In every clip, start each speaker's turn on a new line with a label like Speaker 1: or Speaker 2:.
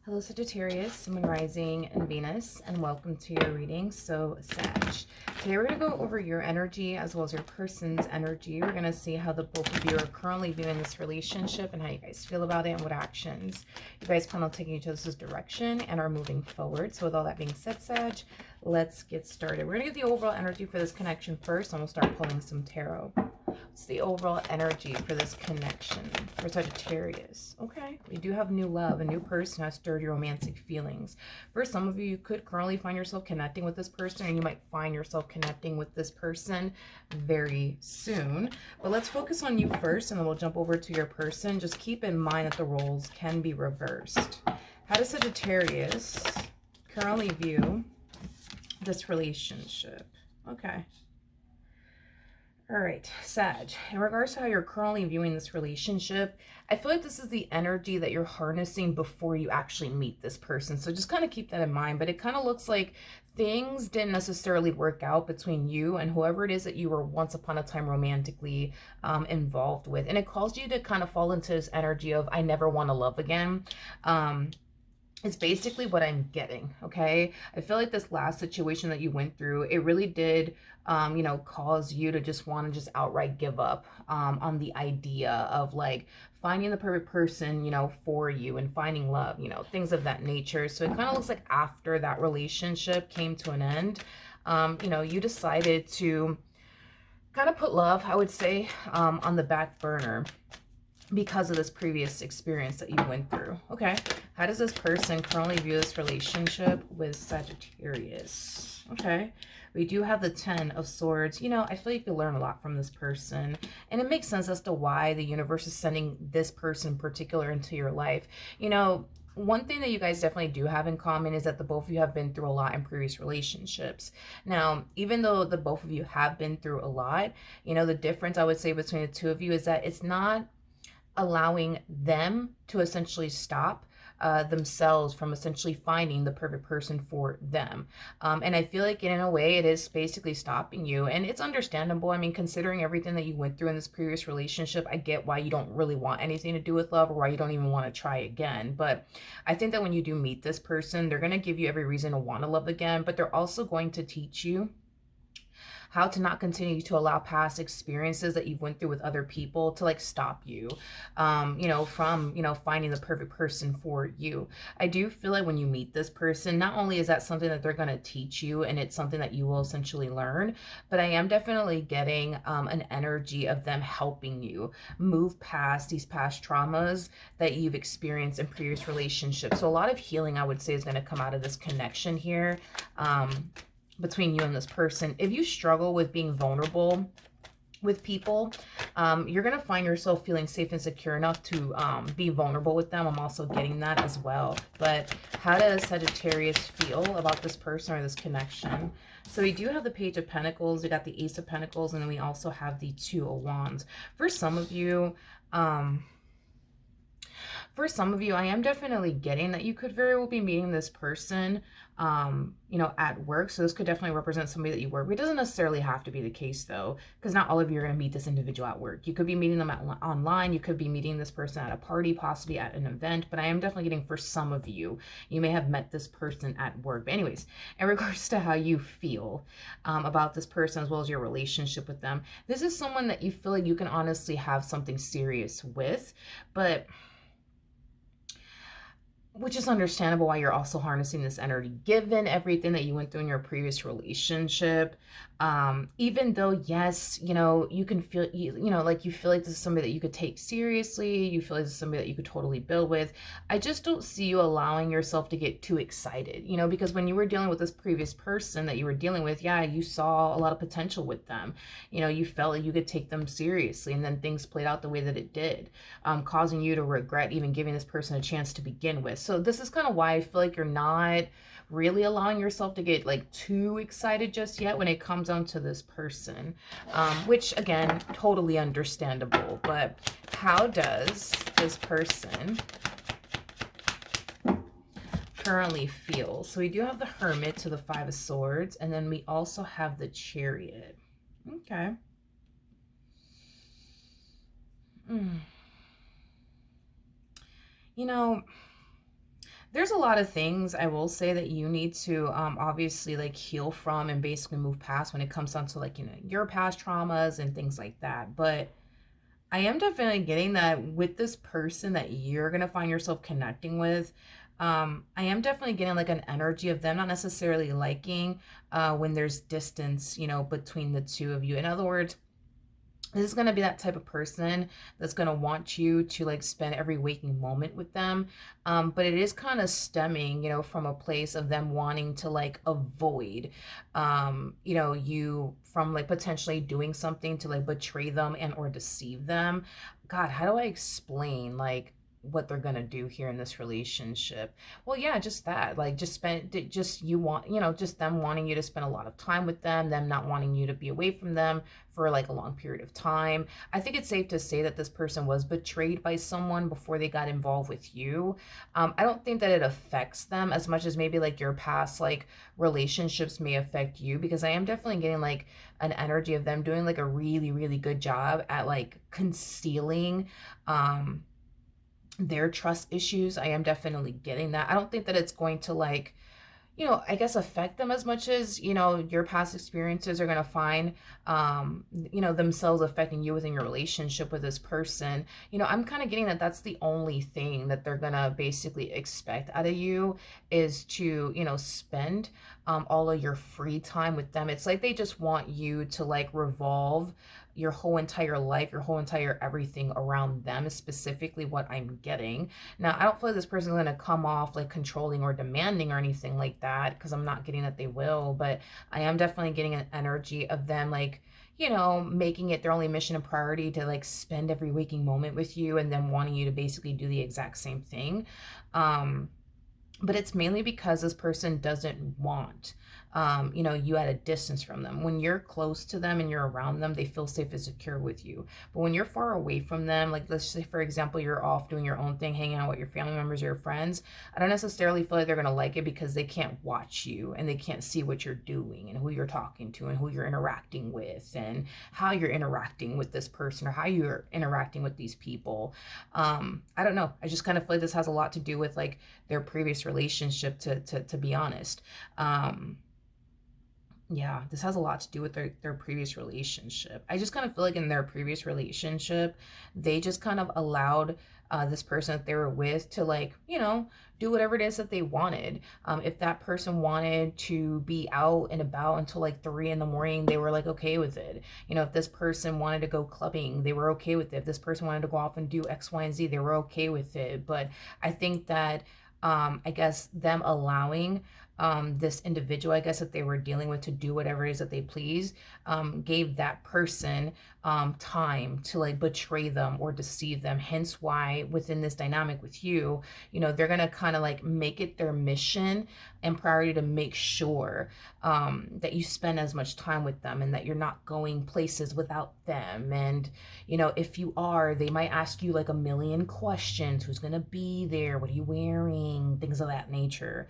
Speaker 1: Hello, Sagittarius, Moon Rising, and Venus, and welcome to your reading. So, Sag. Today we're going to go over your energy as well as your person's energy. We're going to see how the both of you are currently viewing this relationship and how you guys feel about it and what actions you guys plan on taking each other's direction and are moving forward. So, with all that being said, Sag, let's get started. We're going to get the overall energy for this connection first, and we'll start pulling some tarot. What's the overall energy for this connection for Sagittarius? Okay, we do have new love. A new person has stirred your romantic feelings. For some of you, you could currently find yourself connecting with this person, and you might find yourself connecting with this person very soon. But let's focus on you first, and then we'll jump over to your person. Just keep in mind that the roles can be reversed. How does Sagittarius currently view this relationship? Okay. All right, Sag, in regards to how you're currently viewing this relationship, I feel like this is the energy that you're harnessing before you actually meet this person. So just kind of keep that in mind. But it kind of looks like things didn't necessarily work out between you and whoever it is that you were once upon a time romantically involved with. And it caused you to kind of fall into this energy of, I never want to love again. It's basically what I'm getting, okay? I feel like this last situation that you went through, it really did, cause you to just want to just outright give up on the idea of like finding the perfect person, for you and finding love, things of that nature. So it kind of looks like after that relationship came to an end, you decided to kind of put love, I would say, on the back burner because of this previous experience that you went through. Okay, how does this person currently view this relationship with Sagittarius? Okay, we do have the 10 of Swords. I feel like you learn a lot from this person, and it makes sense as to why the universe is sending this person in particular into your life. One thing that you guys definitely do have in common is that the both of you have been through a lot in previous relationships. Now, even though the both of you have been through a lot, the difference I would say between the two of you is that it's not allowing them to essentially stop themselves from essentially finding the perfect person for them. And I feel like in a way it is basically stopping you, and it's understandable. I mean, considering everything that you went through in this previous relationship, I get why you don't really want anything to do with love or why you don't even want to try again. But I think that when you do meet this person, they're going to give you every reason to want to love again, but they're also going to teach you how to not continue to allow past experiences that you've went through with other people to like stop you, from, finding the perfect person for you. I do feel like when you meet this person, not only is that something that they're going to teach you and it's something that you will essentially learn, but I am definitely getting an energy of them helping you move past these past traumas that you've experienced in previous relationships. So a lot of healing, I would say, is going to come out of this connection here. Between you and this person. If you struggle with being vulnerable with people, you're going to find yourself feeling safe and secure enough to be vulnerable with them. I'm also getting that as well. But how does Sagittarius feel about this person or this connection? So we do have the Page of Pentacles, we got the Ace of Pentacles, and then we also have the Two of Wands. For some of you, I am definitely getting that you could very well be meeting this person, at work. So this could definitely represent somebody that you work with. It doesn't necessarily have to be the case though, because not all of you are going to meet this individual at work. You could be meeting them online. You could be meeting this person at a party, possibly at an event, but I am definitely getting for some of you, you may have met this person at work. But anyways, in regards to how you feel about this person as well as your relationship with them, this is someone that you feel like you can honestly have something serious with, but which is understandable why you're also harnessing this energy, given everything that you went through in your previous relationship. Even though, yes, you can feel, like you feel like this is somebody that you could take seriously. You feel like this is somebody that you could totally build with. I just don't see you allowing yourself to get too excited, because when you were dealing with this previous person that you were dealing with, yeah, you saw a lot of potential with them. You felt like you could take them seriously, and then things played out the way that it did, causing you to regret even giving this person a chance to begin with. So this is kind of why I feel like you're not really allowing yourself to get like too excited just yet when it comes down to this person, which again, totally understandable. But how does this person currently feel? So we do have the Hermit to the Five of Swords, and then we also have the Chariot. Okay. There's a lot of things I will say that you need to obviously like heal from and basically move past when it comes down to like, your past traumas and things like that. But I am definitely getting that with this person that you're gonna find yourself connecting with. I am definitely getting like an energy of them not necessarily liking when there's distance, between the two of you. In other words, this is going to be that type of person that's going to want you to like spend every waking moment with them, but it is kind of stemming, from a place of them wanting to like avoid you from like potentially doing something to like betray them and or deceive them. God, how do I explain like what they're gonna do here in this relationship? Well, yeah, just that, like, just you want, just them wanting you to spend a lot of time with them not wanting you to be away from them for like a long period of time. I think it's safe to say that this person was betrayed by someone before they got involved with you. I don't think that it affects them as much as maybe like your past like relationships may affect you, because I am definitely getting like an energy of them doing like a really, really good job at like concealing their trust issues. I am definitely getting that. I don't think that it's going to like, I guess affect them as much as, your past experiences are going to find, themselves affecting you within your relationship with this person. I'm kind of getting that that's the only thing that they're going to basically expect out of you is to, spend all of your free time with them. It's like they just want you to like revolve your whole entire life, your whole entire everything around them is specifically what I'm getting. Now, I don't feel like this person is going to come off like controlling or demanding or anything like that, because I'm not getting that they will, but I am definitely getting an energy of them like, making it their only mission and priority to like spend every waking moment with you and then wanting you to basically do the exact same thing. But it's mainly because this person doesn't want you at a distance from them. When you're close to them and you're around them, they feel safe and secure with you. But when you're far away from them, like let's say for example you're off doing your own thing, hanging out with your family members or your friends, I don't necessarily feel like they're going to like it, because they can't watch you and they can't see what you're doing and who you're talking to and who you're interacting with and how you're interacting with this person or how you're interacting with these people. I don't know, I just kind of feel like this has a lot to do with like their previous relationship, to be honest. Yeah, this has a lot to do with their previous relationship. I just kind of feel like in their previous relationship, they just kind of allowed this person that they were with to like, do whatever it is that they wanted. If that person wanted to be out and about until like 3 in the morning, they were like okay with it. If this person wanted to go clubbing, they were okay with it. If this person wanted to go off and do X, Y, and Z, they were okay with it. But I think that I guess them allowing this individual, I guess, that they were dealing with to do whatever it is that they please, gave that person time to like betray them or deceive them. Hence why within this dynamic with you, they're going to kind of like make it their mission and priority to make sure that you spend as much time with them and that you're not going places without them. And, if you are, they might ask you like a million questions. Who's going to be there? What are you wearing? Things of that nature.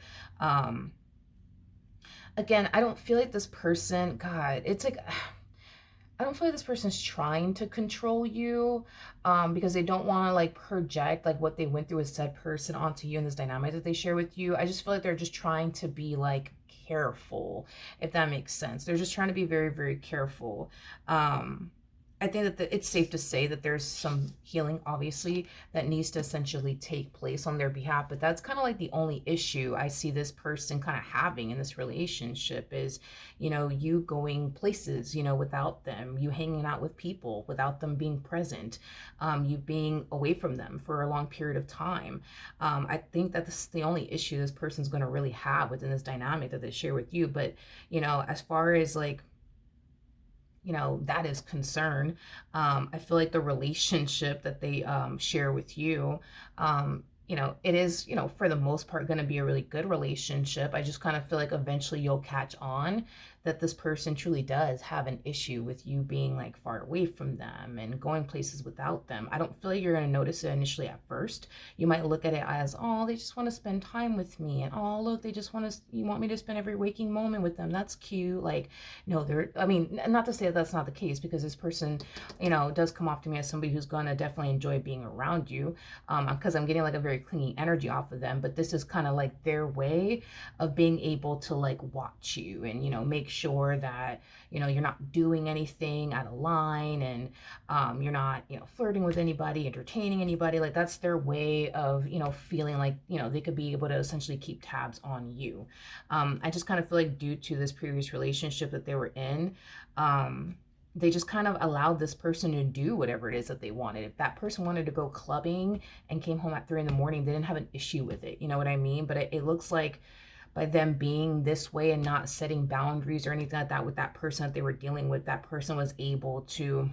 Speaker 1: Again, I don't feel like this person, God, it's like, I don't feel like this person's trying to control you, because they don't want to like project like what they went through with said person onto you in this dynamic that they share with you. I just feel like they're just trying to be like careful, if that makes sense. They're just trying to be very, very careful. I think that it's safe to say that there's some healing, obviously, that needs to essentially take place on their behalf. But that's kind of like the only issue I see this person kind of having in this relationship is, you going places, without them, you hanging out with people without them being present, you being away from them for a long period of time. I think that this is the only issue this person's going to really have within this dynamic that they share with you. But, as far as like, that is concerned. I feel like the relationship that they share with you, it is, for the most part going to be a really good relationship. I just kind of feel like eventually you'll catch on that this person truly does have an issue with you being like far away from them and going places without them. I don't feel like you're going to notice it initially at first. You might look at it as, oh, they just want to spend time with me, and oh, look, they just want to, you want me to spend every waking moment with them. That's cute. Like, no, I mean, not to say that that's not the case, because this person, does come off to me as somebody who's going to definitely enjoy being around you, because I'm getting like a very clingy energy off of them. But this is kind of like their way of being able to like watch you and, make sure that, you're not doing anything out of line, and you're not, flirting with anybody, entertaining anybody. Like, that's their way of, feeling like, they could be able to essentially keep tabs on you. I just kind of feel like due to this previous relationship that they were in, they just kind of allowed this person to do whatever it is that they wanted. If that person wanted to go clubbing and came home at 3 a.m, they didn't have an issue with it. You know what I mean? But it looks like by them being this way and not setting boundaries or anything like that with that person that they were dealing with, that person was able to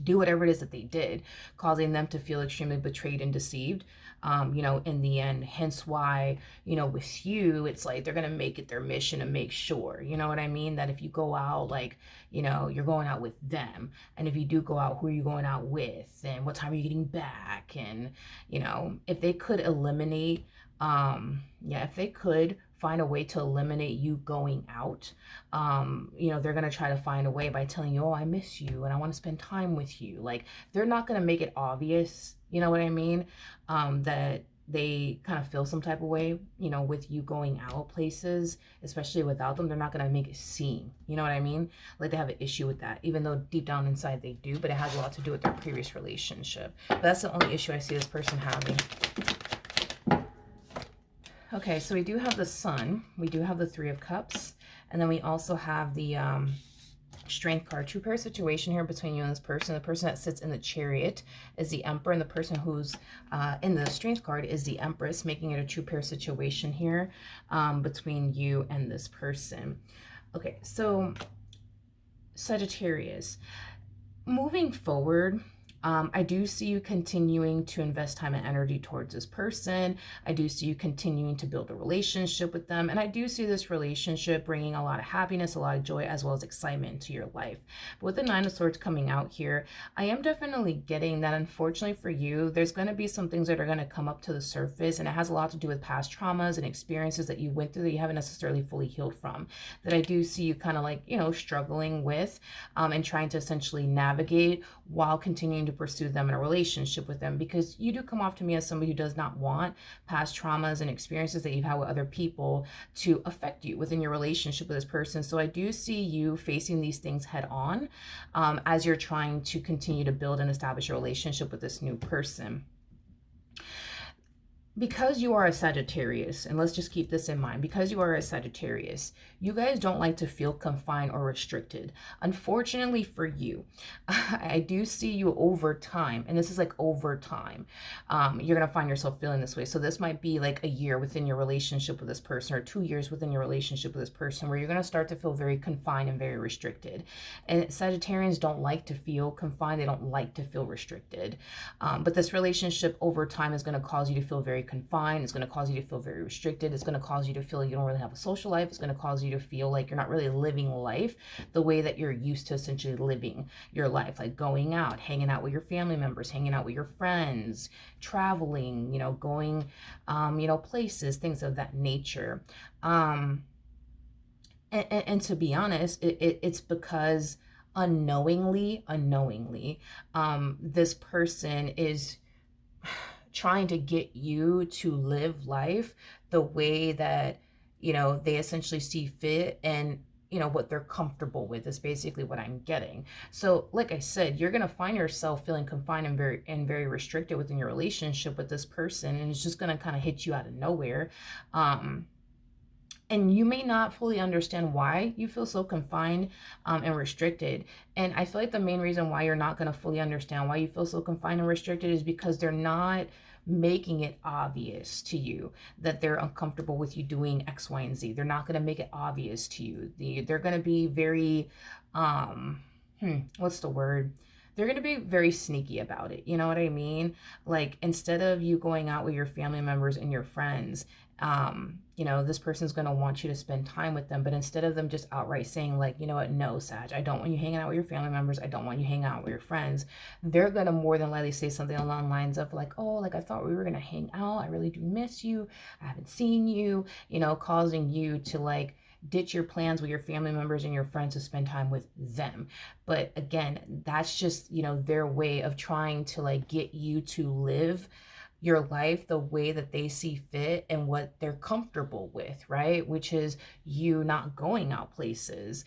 Speaker 1: do whatever it is that they did, causing them to feel extremely betrayed and deceived, in the end. Hence why, with you, it's like they're going to make it their mission to make sure, you know what I mean, that if you go out, like, you're going out with them. And if you do go out, who are you going out with? And what time are you getting back? And, if they could eliminate, if they could find a way to eliminate you going out, they're going to try to find a way by telling you, oh, I miss you and I want to spend time with you. Like, they're not going to make it obvious, you know what I mean, that they kind of feel some type of way, with you going out places, especially without them. They're not going to make it seem, you know what I mean, like they have an issue with that, even though deep down inside they do. But it has a lot to do with their previous relationship. But that's the only issue I see this person having. Okay, so we do have the Sun, we do have the Three of Cups, and then we also have the Strength card. True pair situation here between you and this person. The person that sits in the Chariot is the Emperor, and the person who's in the Strength card is the Empress, making it a true pair situation here between you and this person. Okay, so Sagittarius, moving forward, I do see you continuing to invest time and energy towards this person. I do see you continuing to build a relationship with them. And I do see this relationship bringing a lot of happiness, a lot of joy, as well as excitement into your life. But with the Nine of Swords coming out here, I am definitely getting that, unfortunately for you, there's going to be some things that are going to come up to the surface. And it has a lot to do with past traumas and experiences that you went through that you haven't necessarily fully healed from. That I do see you kind of like, struggling with and trying to essentially navigate while continuing to pursue them in a relationship with them, because you do come off to me as somebody who does not want past traumas and experiences that you've had with other people to affect you within your relationship with this person. So I do see you facing these things head on as you're trying to continue to build and establish a relationship with this new person. Because you are a Sagittarius, and let's just keep this in mind, because you are a Sagittarius, you guys don't like to feel confined or restricted. Unfortunately for you, I do see you over time, and this is like over time, you're going to find yourself feeling this way. So this might be like a year within your relationship with this person, or 2 years within your relationship with this person, where you're going to start to feel very confined and very restricted. And Sagittarians don't like to feel confined. They don't like to feel restricted. But this relationship over time is going to cause you to feel very confined. It's going to cause you to feel very restricted. It's going to cause you to feel like you don't really have a social life. It's going to cause you to feel like you're not really living life the way that you're used to essentially living your life, like going out, hanging out with your family members, hanging out with your friends, traveling, going, places, things of that nature. And to be honest, it's because unknowingly, this person is trying to get you to live life the way that, they essentially see fit, and, what they're comfortable with is basically what I'm getting. So like I said, you're going to find yourself feeling confined and very restricted within your relationship with this person. And it's just going to kind of hit you out of nowhere. And you may not fully understand why you feel so confined and restricted. And I feel like the main reason why you're not going to fully understand why you feel so confined and restricted is because they're not making it obvious to you that they're uncomfortable with you doing X, Y, and Z. They're not going to make it obvious to you. They're going to be very, what's the word? they're going to be very sneaky about it. You know what I mean? Like, instead of you going out with your family members and your friends, you know, this person's going to want you to spend time with them. But instead of them just outright saying, like, you know what, no, Sag, I don't want you hanging out with your family members. I don't want you hanging out with your friends. They're going to more than likely say something along the lines of, like, oh, like, I thought we were going to hang out. I really do miss you. I haven't seen you, you know, causing you to, like, ditch your plans with your family members and your friends to spend time with them. But again, that's just, you know, their way of trying to, like, get you to live your life the way that they see fit and what they're comfortable with, right? Which is you not going out places.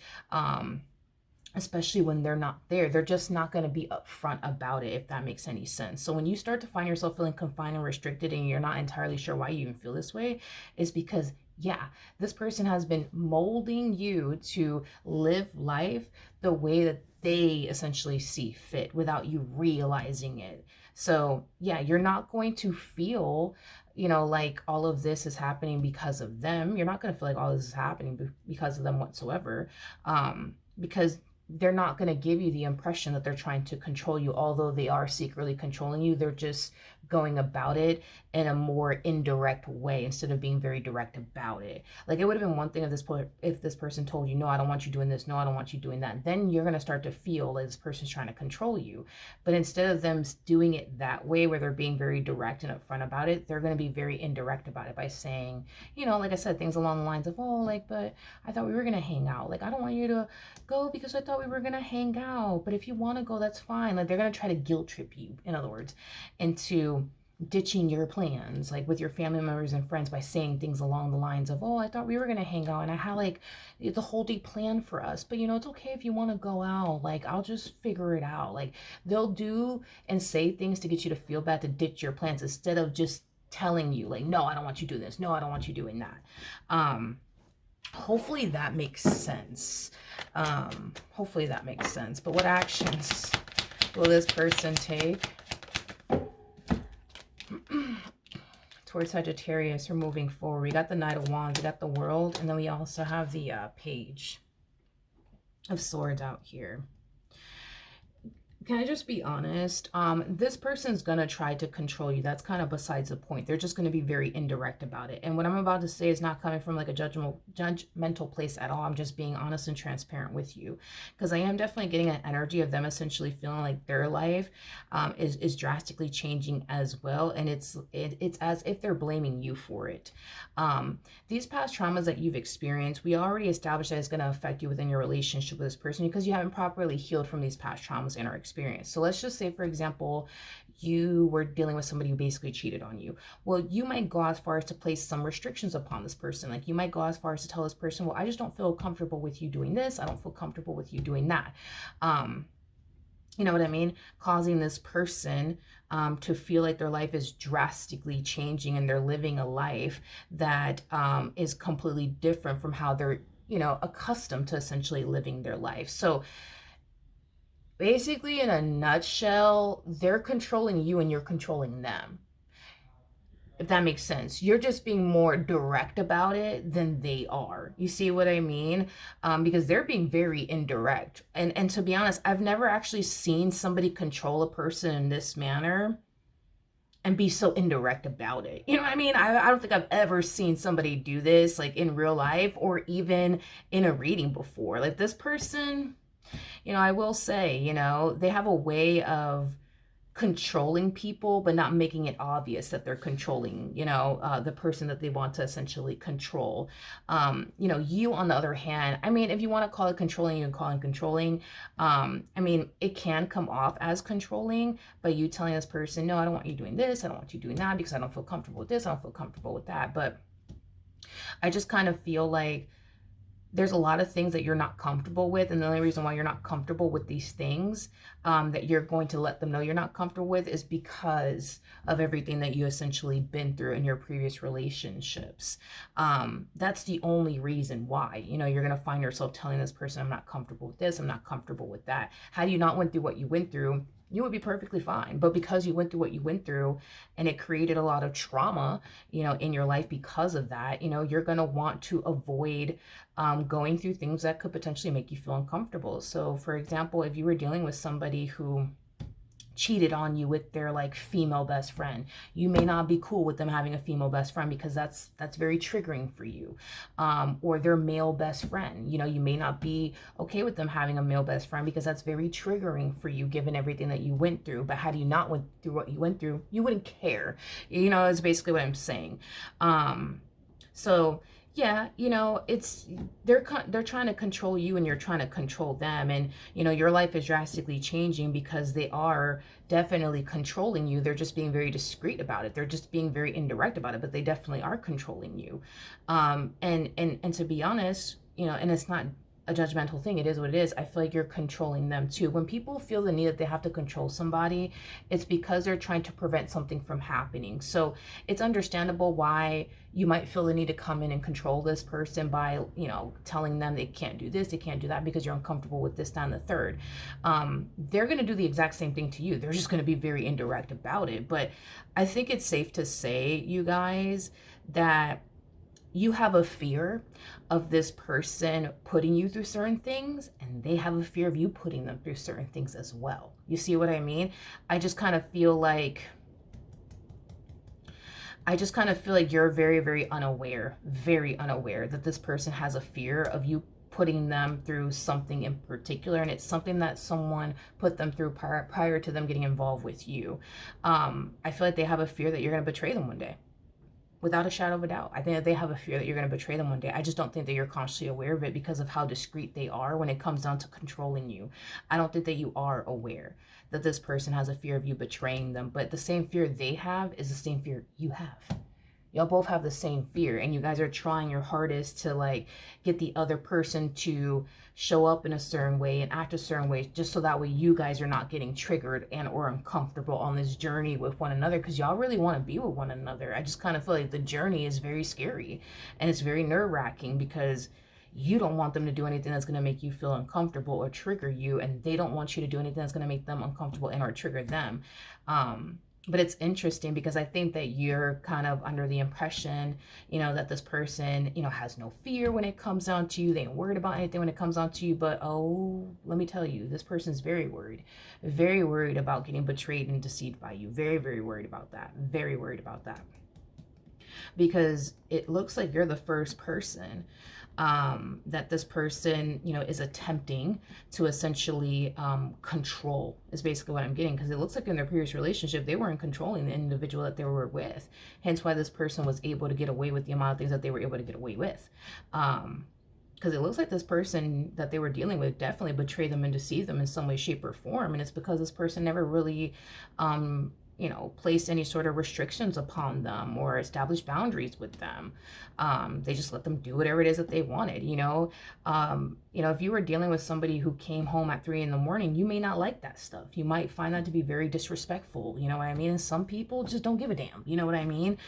Speaker 1: Especially when they're not there. They're just not going to be upfront about it, if that makes any sense. So when you start to find yourself feeling confined and restricted and you're not entirely sure why you even feel this way, is because, yeah, this person has been molding you to live life the way that they essentially see fit without you realizing it. So yeah, you're not going to feel, you know, like all of this is happening because of them. You're not going to feel like all this is happening because of them whatsoever. Because they're not going to give you the impression that they're trying to control you, although they are secretly controlling you. They're just going about it in a more indirect way instead of being very direct about it. Like, it would have been one thing if this person told you, no, I don't want you doing this, no, I don't want you doing that. Then you're going to start to feel like this person's trying to control you. But instead of them doing it that way, where they're being very direct and upfront about it, they're going to be very indirect about it by saying, you know, like I said, things along the lines of, oh, like, but I thought we were going to hang out. Like, I don't want you to go because I thought we were going to hang out. But if you want to go, that's fine. Like, they're going to try to guilt trip you, in other words, into ditching your plans, like with your family members and friends, by saying things along the lines of, oh, I thought we were going to hang out and I had like the whole day planned for us, but you know, it's okay if you want to go out, like I'll just figure it out. Like, they'll do and say things to get you to feel bad, to ditch your plans, instead of just telling you, like, no, I don't want you doing this, no, I don't want you doing that. Hopefully that makes sense. Hopefully that makes sense. But what actions will this person take towards Sagittarius or moving forward? We got the Knight of Wands, we got the World, and then we also have the Page of Swords out here. Can I just be honest? This person's going to try to control you. That's kind of besides the point. They're just going to be very indirect about it. And what I'm about to say is not coming from like a judgmental place at all. I'm just being honest and transparent with you. Because I am definitely getting an energy of them essentially feeling like their life is drastically changing as well. And it's as if they're blaming you for it. These past traumas that you've experienced, we already established that it's going to affect you within your relationship with this person because you haven't properly healed from these past traumas in our experience. So let's just say, for example, you were dealing with somebody who basically cheated on you. Well, you might go as far as to place some restrictions upon this person. Like, you might go as far as to tell this person, well, I just don't feel comfortable with you doing this. I don't feel comfortable with you doing that. You know what I mean? Causing this person to feel like their life is drastically changing and they're living a life that is completely different from how they're, you know, accustomed to essentially living their life. So basically, in a nutshell, they're controlling you and you're controlling them. If that makes sense. You're just being more direct about it than they are. You see what I mean? Because they're being very indirect. And to be honest, I've never actually seen somebody control a person in this manner and be so indirect about it. You know what I mean? I don't think I've ever seen somebody do this, like, in real life or even in a reading before. Like, this person, you know, I will say, you know, they have a way of controlling people, but not making it obvious that they're controlling, you know, the person that they want to essentially control. You know, you, on the other hand, I mean, if you want to call it controlling, you can call it controlling. I mean, it can come off as controlling by you telling this person, no, I don't want you doing this, I don't want you doing that because I don't feel comfortable with this, I don't feel comfortable with that. But I just kind of feel like there's a lot of things that you're not comfortable with, and the only reason why you're not comfortable with these things that you're going to let them know you're not comfortable with is because of everything that you essentially been through in your previous relationships. That's the only reason why, you know, you're going to find yourself telling this person, I'm not comfortable with this, I'm not comfortable with that. Had you not went through what you went through, you would be perfectly fine. But because you went through what you went through and it created a lot of trauma, in your life because of that, you're going to want to avoid going through things that could potentially make you feel uncomfortable. So for example, if you were dealing with somebody who cheated on you with their like female best friend, you may not be cool with them having a female best friend because that's very triggering for you. Or their male best friend, you may not be okay with them having a male best friend because that's very triggering for you given everything that you went through. But had you not went through what you went through, you wouldn't care. Is basically what I'm saying. So yeah, it's they're trying to control you and you're trying to control them, and your life is drastically changing because they are definitely controlling you. They're just being very discreet about it. They're just being very indirect about it, but they definitely are controlling you. And to be honest, and it's not a judgmental thing, it is what it is. I feel like you're controlling them too. When people feel the need that they have to control somebody, it's because they're trying to prevent something from happening. So it's understandable why you might feel the need to come in and control this person by, telling them they can't do this, they can't do that because you're uncomfortable with this, that, and the third. They're going to do the exact same thing to you. They're just going to be very indirect about it. But I think it's safe to say, you guys, that you have a fear of this person putting you through certain things, and they have a fear of you putting them through certain things as well. You see what I mean? I just kind of feel like you're very, very unaware that this person has a fear of you putting them through something in particular, and it's something that someone put them through prior to them getting involved with you. I feel like they have a fear that you're going to betray them one day. Without a shadow of a doubt. I think that they have a fear that you're going to betray them one day. I just don't think that you're consciously aware of it because of how discreet they are when it comes down to controlling you. I don't think that you are aware that this person has a fear of you betraying them, but the same fear they have is the same fear you have. Y'all both have the same fear, and you guys are trying your hardest to like get the other person to show up in a certain way and act a certain way, just so that way you guys are not getting triggered and or uncomfortable on this journey with one another, because y'all really want to be with one another. I just kind of feel like the journey is very scary and it's very nerve-wracking because you don't want them to do anything that's going to make you feel uncomfortable or trigger you, and they don't want you to do anything that's going to make them uncomfortable and or trigger them. But it's interesting because I think that you're kind of under the impression, that this person, has no fear when it comes down to you. They ain't worried about anything when it comes down to you. But, let me tell you, this person's very worried about getting betrayed and deceived by you. Very, very worried about that. Very worried about that. Because it looks like you're the first person that this person, is attempting to essentially control, is basically what I'm getting. Because it looks like in their previous relationship, they weren't controlling the individual that they were with. Hence why this person was able to get away with the amount of things that they were able to get away with. Because it looks like this person that they were dealing with definitely betrayed them and deceived them in some way, shape, or form. And it's because this person never really placed any sort of restrictions upon them or established boundaries with them. They just let them do whatever it is that they wanted. If you were dealing with somebody who came home at 3 a.m, you may not like that stuff. You might find that to be very disrespectful. You know what I mean? And some people just don't give a damn. You know what I mean?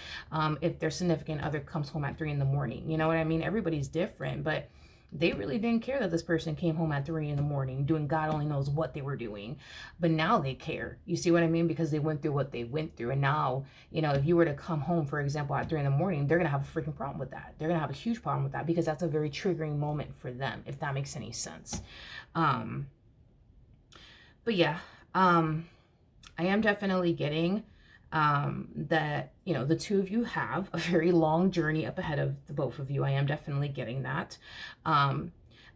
Speaker 1: If their significant other comes home at 3 a.m, you know what I mean? Everybody's different, but they really didn't care that this person came home at 3 a.m. doing God only knows what they were doing. But now they care. You see what I mean? Because they went through what they went through. And now, if you were to come home, for example, at 3 a.m, they're going to have a freaking problem with that. They're going to have a huge problem with that because that's a very triggering moment for them, if that makes any sense. But yeah, I am definitely getting that, the two of you have a very long journey up ahead of the both of you. I am definitely getting that. I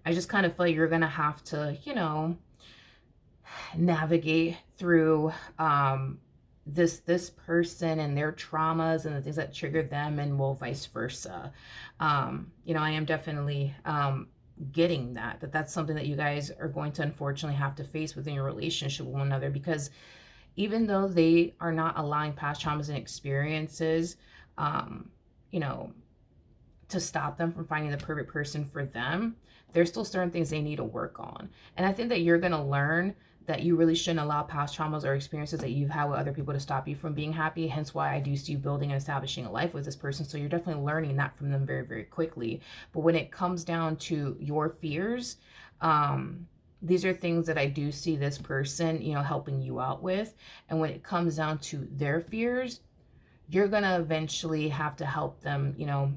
Speaker 1: just kind of feel like you're going to have to, navigate through this person and their traumas and the things that triggered them, and vice versa. I am definitely getting that's something that you guys are going to unfortunately have to face within your relationship with one another, because even though they are not allowing past traumas and experiences, to stop them from finding the perfect person for them, there's still certain things they need to work on. And I think that you're going to learn that you really shouldn't allow past traumas or experiences that you've had with other people to stop you from being happy. Hence why I do see you building and establishing a life with this person. So you're definitely learning that from them very, very quickly. But when it comes down to your fears, these are things that I do see this person, you know, helping you out with. And when it comes down to their fears, you're going to eventually have to help them, you know,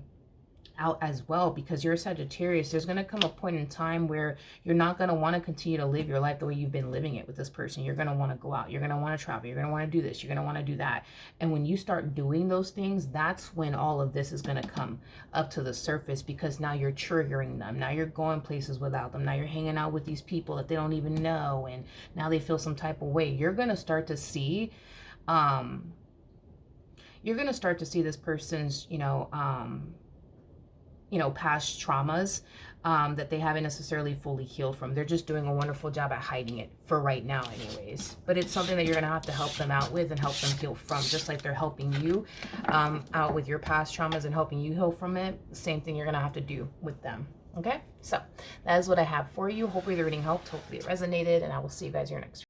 Speaker 1: out as well, because you're a Sagittarius. There's going to come a point in time where you're not going to want to continue to live your life the way you've been living it with this person. You're going to want to go out, you're going to want to travel, you're going to want to do this, you're going to want to do that. And when you start doing those things, that's when all of this is going to come up to the surface, because now you're triggering them. Now you're going places without them. Now you're hanging out with these people that they don't even know, and now they feel some type of way. You're going to start to see this person's, past traumas that they haven't necessarily fully healed from. They're just doing a wonderful job at hiding it for right now anyways. But it's something that you're going to have to help them out with and help them heal from, just like they're helping you out with your past traumas and helping you heal from it. Same thing you're going to have to do with them. Okay, so that is what I have for you. Hopefully the reading helped. Hopefully it resonated, and I will see you guys in your next